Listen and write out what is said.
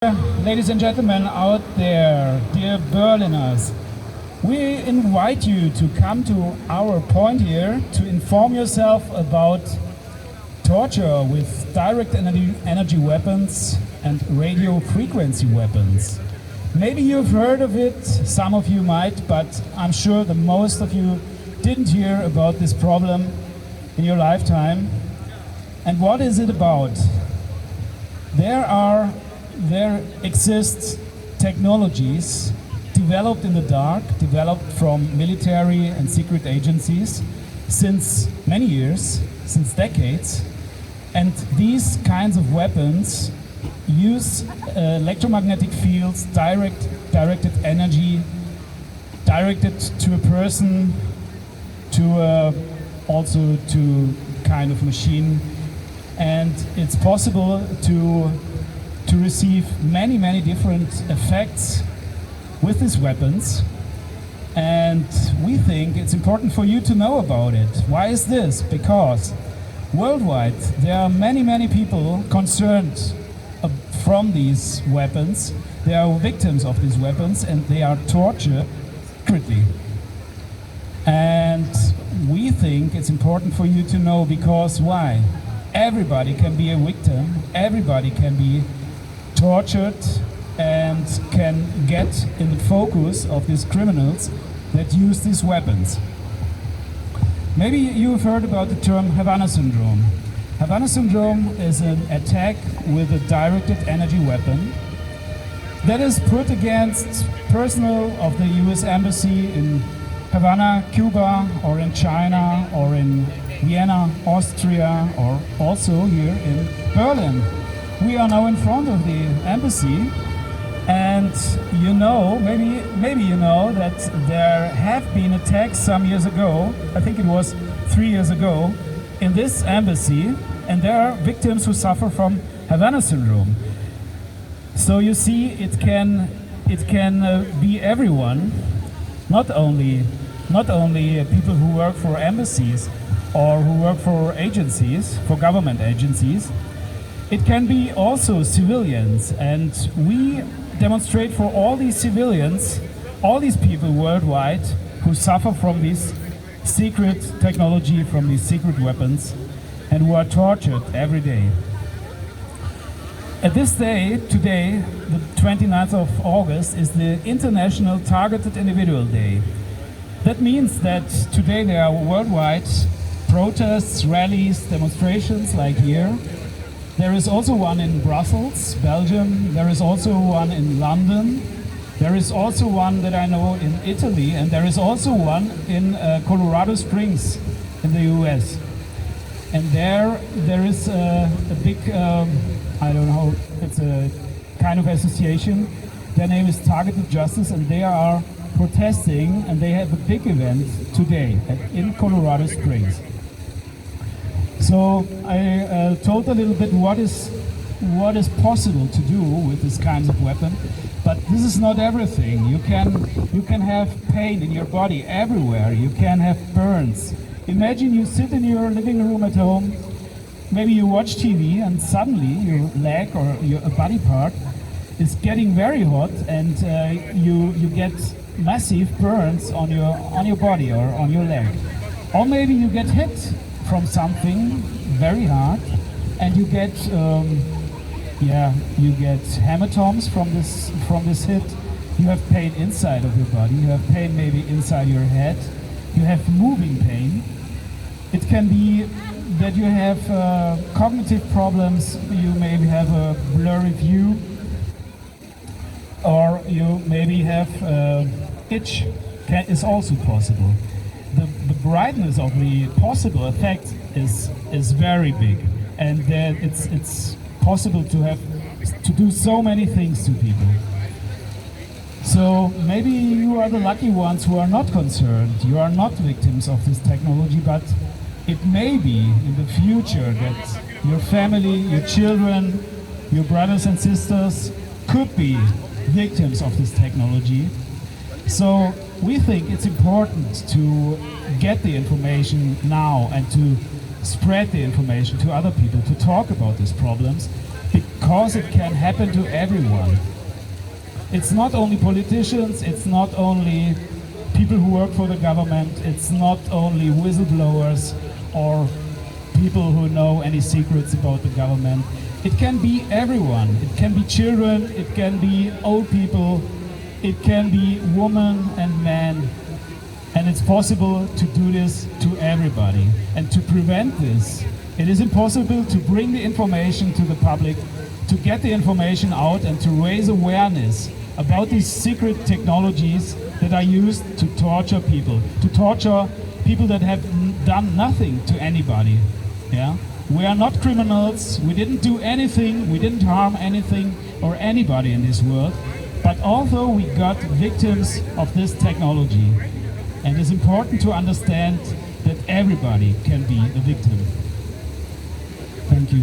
Ladies and gentlemen out there, dear Berliners, we invite you to come to our point here to inform yourself about torture with direct energy weapons and radio frequency weapons. Maybe you've heard of it, some of you might, but I'm sure the most of you didn't hear about this problem in your lifetime. And what is it about? There exist technologies developed in the dark, developed from military and secret agencies since many years, since decades. And these kinds of weapons use electromagnetic fields, directed energy, directed to a person, to also to kind of machine. And it's possible to receive many different effects with these weapons, and we think it's important for you to know about it. Why is this? Because worldwide there are many people concerned from these weapons. They are victims of these weapons and they are tortured secretly. And we think it's important for you to know, because why? Everybody can be a victim, everybody can be tortured and can get in the focus of these criminals that use these weapons. Maybe you've heard about the term Havana syndrome. Havana syndrome is an attack with a directed energy weapon that is put against personnel of the US Embassy in Havana, Cuba, or in China, or in Vienna, Austria, or also here in Berlin. We are now in front of the embassy, and you know, maybe you know that there have been attacks some years ago, I think it was 3 years ago, in this embassy, and there are victims who suffer from Havana syndrome. So you see, it can be everyone, not only people who work for embassies or who work for agencies, for government agencies. It can be also civilians, and we demonstrate for all these civilians, all these people worldwide who suffer from this secret technology, from these secret weapons, and who are tortured every day. At this day, today, the 29th of August, is the International Targeted Individual Day. That means that today there are worldwide protests, rallies, demonstrations like here. There is also one in Brussels, Belgium. There is also one in London. There is also one that I know in Italy, and there is also one in Colorado Springs in the US. And there is a big, I don't know, it's a kind of association. Their name is Targeted Justice, and they are protesting, and they have a big event today in Colorado Springs. So I told a little bit what is possible to do with this kind of weapon, but this is not everything. You can have pain in your body everywhere. You can have burns. Imagine you sit in your living room at home, maybe you watch TV, and suddenly your leg or your body part is getting very hot, and you get massive burns on your body or on your leg. Or maybe you get hit from something very hard, and you get hematomes from this hit. You have pain inside of your body. You have pain maybe inside your head. You have moving pain. It can be that you have cognitive problems. You maybe have a blurry view, or you maybe have itch. Is also possible. The brightness of the possible effect is very big, and it's possible to do so many things to people. So maybe you are the lucky ones who are not concerned. You are not victims of this technology, but it may be in the future that your family, your children, your brothers and sisters could be victims of this technology. So we think it's important to get the information now and to spread the information to other people, to talk about these problems, because it can happen to everyone. It's not only politicians, it's not only people who work for the government, it's not only whistleblowers or people who know any secrets about the government. It can be everyone. It can be children, it can be old people, it can be women and men. And it's possible to do this to everybody. And to prevent this, it is impossible to bring the information to the public, to get the information out and to raise awareness about these secret technologies that are used to torture people that have done nothing to anybody. Yeah? We are not criminals, we didn't do anything, we didn't harm anything or anybody in this world, but although we got victims of this technology, and it's important to understand that everybody can be a victim. Thank you.